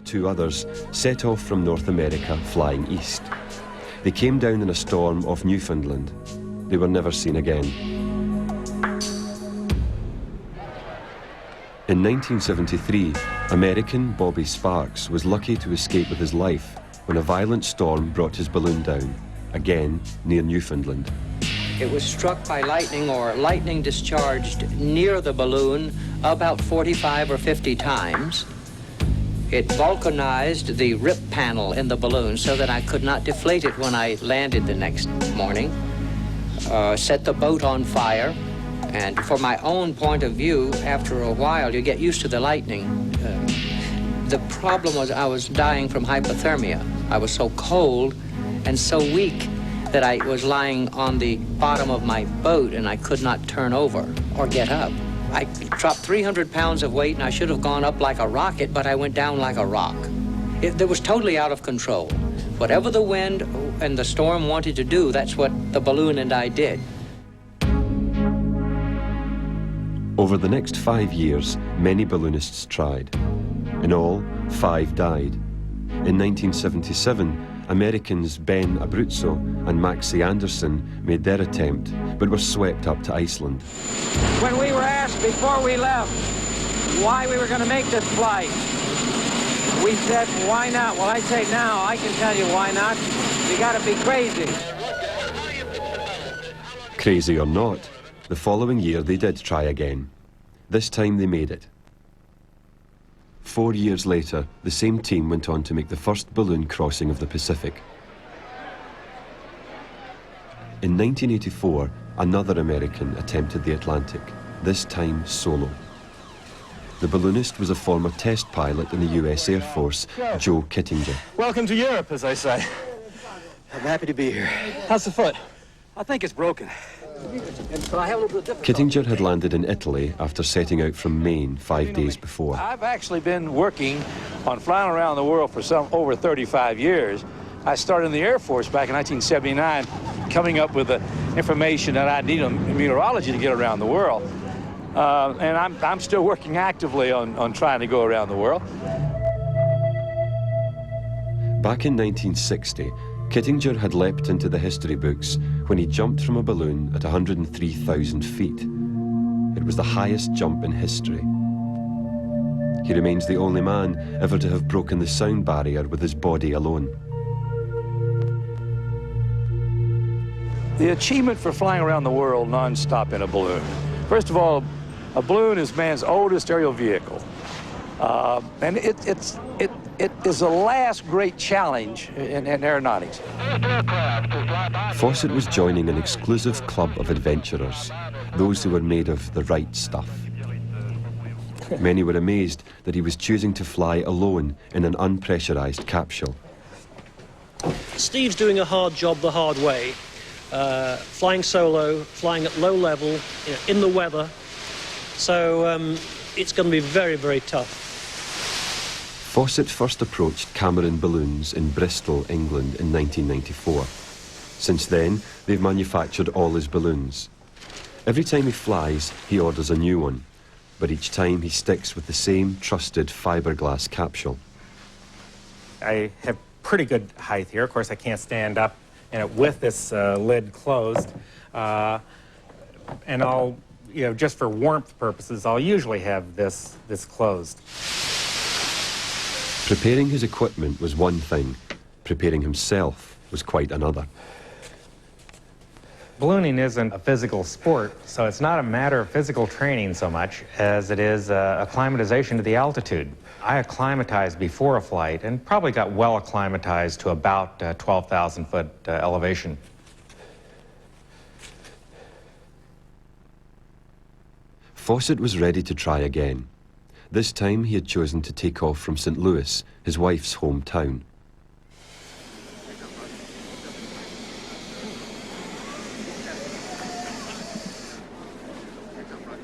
two others, set off from North America flying east. They came down in a storm off Newfoundland. They were never seen again. In 1973, American Bobby Sparks was lucky to escape with his life when a violent storm brought his balloon down, again near Newfoundland. It was struck by lightning, or lightning discharged near the balloon about 45 or 50 times. It vulcanized the rip panel in the balloon so that I could not deflate it when I landed the next morning. Set the boat on fire. And from my own point of view, after a while, you get used to the lightning. The problem was I was dying from hypothermia. I was so cold and so weak that I was lying on the bottom of my boat and I could not turn over or get up. I dropped 300 pounds of weight and I should have gone up like a rocket, but I went down like a rock. It was totally out of control. Whatever the wind and the storm wanted to do, that's what the balloon and I did. Over the next 5 years, many balloonists tried. In all, 5 died. In 1977, Americans Ben Abruzzo and Maxie Anderson made their attempt, but were swept up to Iceland. When we were asked before we left why we were going to make this flight, we said, why not? Well, I say now, I can tell you why not. You got to be crazy. Crazy or not, the following year they did try again. This time they made it. 4 years later, the same team went on to make the first balloon crossing of the Pacific. In 1984, another American attempted the Atlantic, this time solo. The balloonist was a former test pilot in the US Air Force, Joe Kittinger. Welcome to Europe, as I say. I'm happy to be here. How's the foot? I think it's broken. Kittinger had landed in Italy after setting out from Maine 5 days before. I've actually been working on flying around the world for over 35 years. I started in the Air Force back in 1979, coming up with the information that I need in meteorology to get around the world. And I'm still working actively on trying to go around the world. Back in 1960, Kittinger had leapt into the history books when he jumped from a balloon at 103,000 feet. It was the highest jump in history. He remains the only man ever to have broken the sound barrier with his body alone. The achievement for flying around the world non-stop in a balloon. First of all, a balloon is man's oldest aerial vehicle. And it is the last great challenge in aeronautics. Fossett was joining an exclusive club of adventurers, those who were made of the right stuff. Many were amazed that he was choosing to fly alone in an unpressurized capsule. Steve's doing a hard job the hard way, flying solo, flying at low level, in the weather. So it's going to be very, very tough. Fossett first approached Cameron Balloons in Bristol, England in 1994. Since then, they've manufactured all his balloons. Every time he flies, he orders a new one, but each time he sticks with the same trusted fiberglass capsule. I have pretty good height here. Of course, I can't stand up in it with this lid closed. And I'll, just for warmth purposes, I'll usually have this closed. Preparing his equipment was one thing. Preparing himself was quite another. Ballooning isn't a physical sport, so it's not a matter of physical training so much as it is acclimatization to the altitude. I acclimatized before a flight and probably got well acclimatized to about 12,000 foot elevation. Fossett was ready to try again. This time he had chosen to take off from St. Louis, his wife's hometown.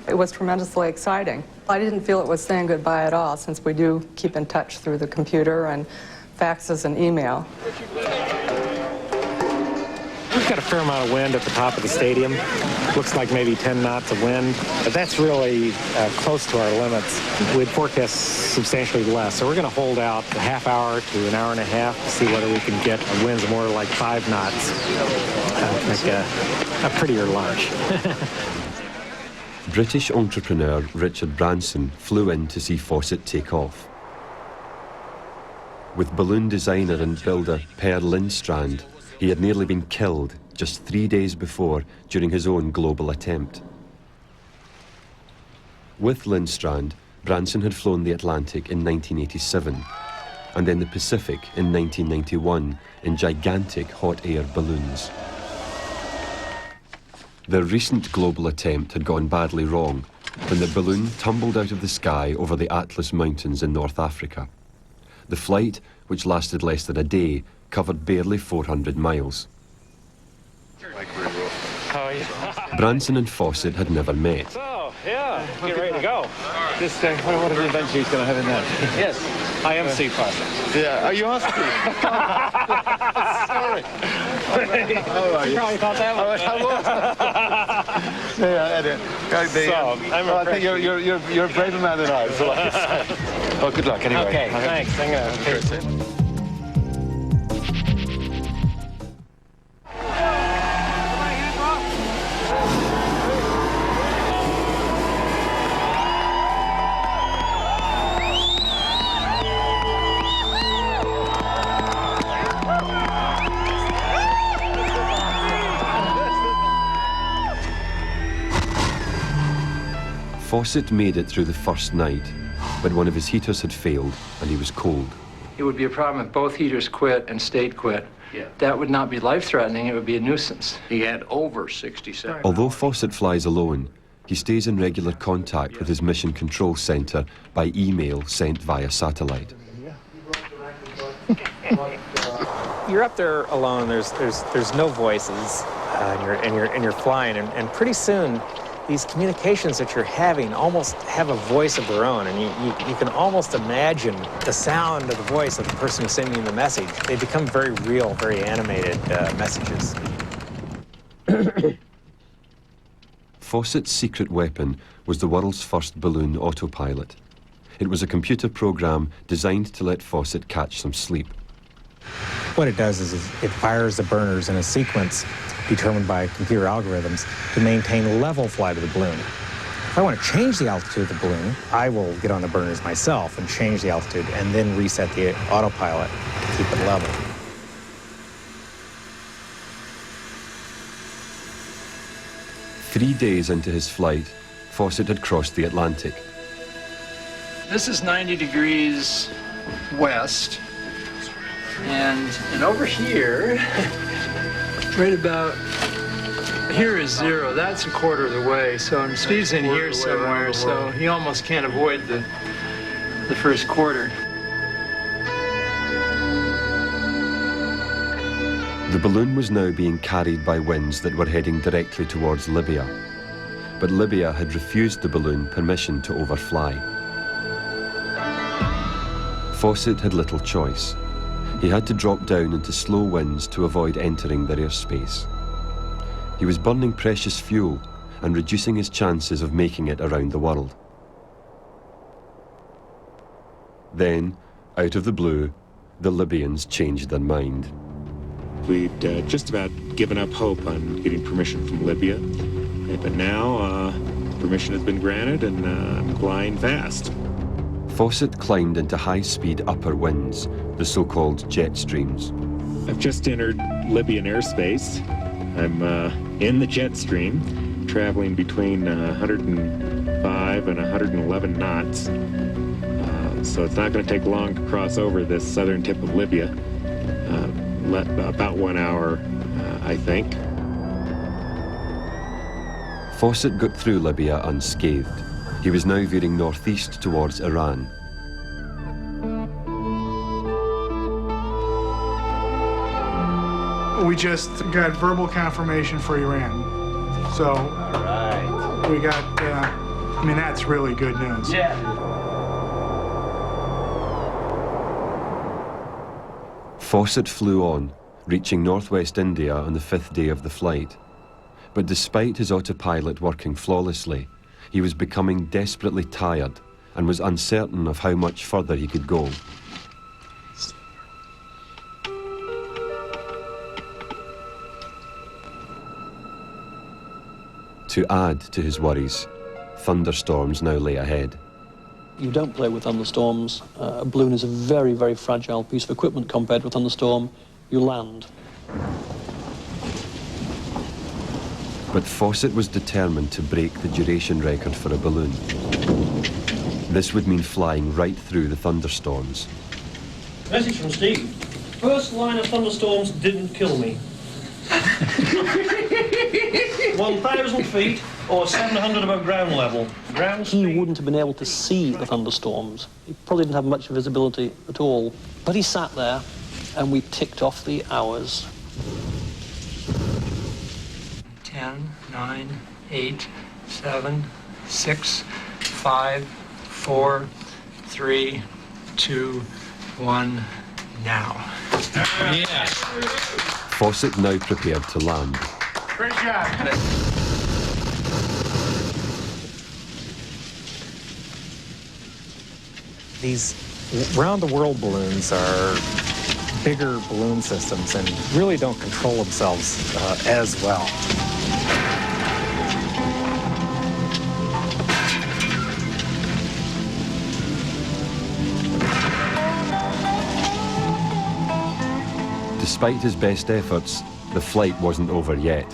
It was tremendously exciting. I didn't feel it was saying goodbye at all, since we do keep in touch through the computer and faxes and email. We've got a fair amount of wind at the top of the stadium. Looks like maybe 10 knots of wind, but that's really close to our limits. We'd forecast substantially less, so we're going to hold out a half hour to an hour and a half to see whether we can get winds more like 5 knots. Make a prettier lunch. British entrepreneur Richard Branson flew in to see Fossett take off. With balloon designer and builder Per Lindstrand, he had nearly been killed just 3 days before during his own global attempt. With Lindstrand, Branson had flown the Atlantic in 1987 and then the Pacific in 1991 in gigantic hot air balloons. Their recent global attempt had gone badly wrong when the balloon tumbled out of the sky over the Atlas Mountains in North Africa. The flight, which lasted less than a day, covered barely 400 miles. Branson and Fossett had never met. So, yeah, get ready to go. What an adventure he's going to have in that. Yes, I am Steve Fossett. Yeah, are you on Steve? Sorry. How are you? You probably thought that was. Yeah, I did. I think you're a braver man than I. So well, good luck anyway. Okay, thanks. I'm going to. Fossett made it through the first night, but one of his heaters had failed and he was cold. It would be a problem if both heaters quit and state quit. Yeah. That would not be life-threatening, it would be a nuisance. He had over 67. Although Fossett flies alone, he stays in regular contact with his mission control center by email sent via satellite. You're up there alone. There's no voices, and you're flying, and pretty soon these communications that you're having almost have a voice of their own, and you can almost imagine the sound of the voice of the person who's sending you the message. They become very real, very animated messages. Fossett's secret weapon was the world's first balloon autopilot. It was a computer program designed to let Fossett catch some sleep. What it does is it fires the burners in a sequence determined by computer algorithms to maintain level flight of the balloon. If I want to change the altitude of the balloon, I will get on the burners myself and change the altitude and then reset the autopilot to keep it level. Three days into his flight, Fossett had crossed the Atlantic. This is 90 degrees west, and over here, right about here is 0. That's a quarter of the way. So Steve's in here somewhere, so he almost can't avoid the first quarter. The balloon was now being carried by winds that were heading directly towards Libya. But Libya had refused the balloon permission to overfly. Fossett had little choice. He had to drop down into slow winds to avoid entering their airspace. He was burning precious fuel and reducing his chances of making it around the world. Then, out of the blue, the Libyans changed their mind. We'd just about given up hope on getting permission from Libya, but now permission has been granted and I'm flying fast. Fossett climbed into high-speed upper winds, the so-called jet streams. I've just entered Libyan airspace. I'm in the jet stream, traveling between 105 and 111 knots. So it's not going to take long to cross over this southern tip of Libya. About 1 hour, I think. Fossett got through Libya unscathed. He was now veering northeast towards Iran. We just got verbal confirmation for Iran. So we got, I mean, that's really good news. Yeah. Fossett flew on, reaching northwest India on the 5th day of the flight. But despite his autopilot working flawlessly, he was becoming desperately tired and was uncertain of how much further he could go. To add to his worries, thunderstorms now lay ahead. You don't play with thunderstorms. A balloon is a very, very fragile piece of equipment compared to a thunderstorm. You land. But Fossett was determined to break the duration record for a balloon. This would mean flying right through the thunderstorms. Message from Steve. First line of thunderstorms didn't kill me. 1,000 feet or 700 above ground level. He wouldn't have been able to see the thunderstorms. He probably didn't have much visibility at all. But he sat there and we ticked off the hours. 10, 9, 8, 7, 6, 5, 4, 3, 2, 1, now. Yeah. Fossett now prepared to land. Great job. These round-the-world balloons are bigger balloon systems and really don't control themselves as well. Despite his best efforts, the flight wasn't over yet.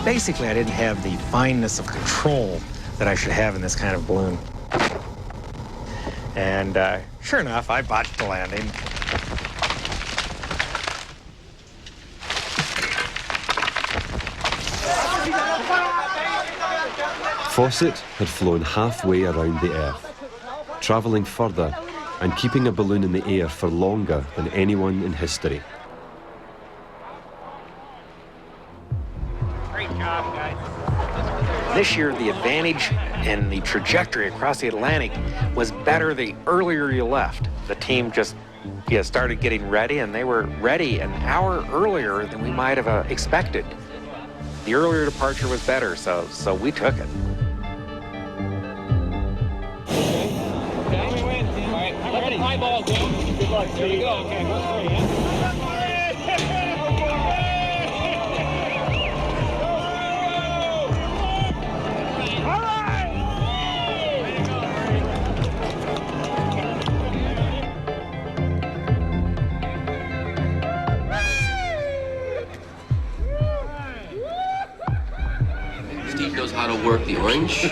Basically, I didn't have the fineness of control that I should have in this kind of balloon. And sure enough, I botched the landing. Fossett had flown halfway around the Earth, travelling further and keeping a balloon in the air for longer than anyone in history. Great job, guys. This year, the advantage in the trajectory across the Atlantic was better the earlier you left. The team just started getting ready, and they were ready an hour earlier than we might have expected. The earlier departure was better, so we took it. High ball, Good luck. Here we go. Okay, go straight, Steve knows how to work the orange.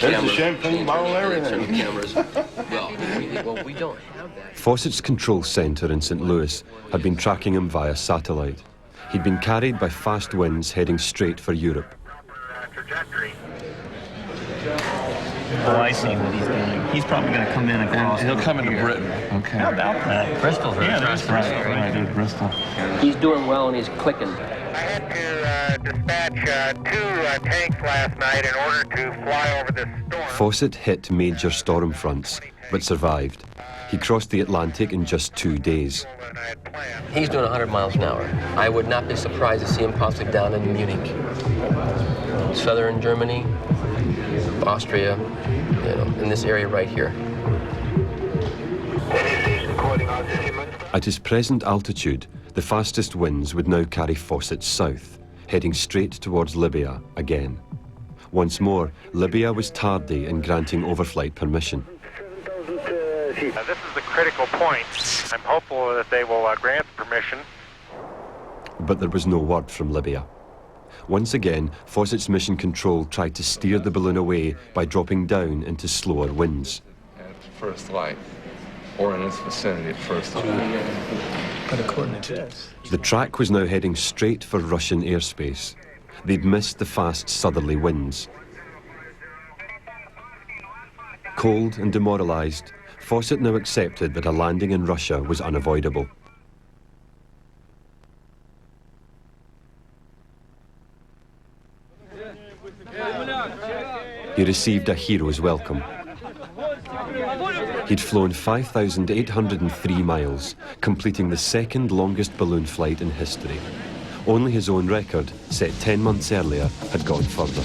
There's the champagne bottle and everything. Cameras. Well, we don't have that. Fossett's control centre in St. Louis had been tracking him via satellite. He'd been carried by fast winds heading straight for Europe. Oh, I see what he's doing. He's probably going to come in across. He'll come into Britain. Okay. How about that? Bristol's right. Yeah, there's Bristol. Right, Bristol. He's doing well and he's clicking. I had to dispatch 2 tanks last night in order to fly over this storm. Fossett hit major storm fronts, but survived. He crossed the Atlantic in just 2 days. He's doing 100 miles an hour. I would not be surprised to see him possibly down in Munich. Southern Germany, Austria, in this area right here. At his present altitude, the fastest winds would now carry Fossett south, heading straight towards Libya again. Once more, Libya was tardy in granting overflight permission. This is the critical point. I'm hopeful that they will grant permission. But there was no word from Libya. Once again, Fossett's mission control tried to steer the balloon away by dropping down into slower winds. At first light, or in its vicinity at first light. But according to this, The track was now heading straight for Russian airspace. They'd missed the fast southerly winds. Cold and demoralised, Fossett now accepted that a landing in Russia was unavoidable. He received a hero's welcome. He'd flown 5,803 miles, completing the second longest balloon flight in history. Only his own record, set 10 months earlier, had gone further.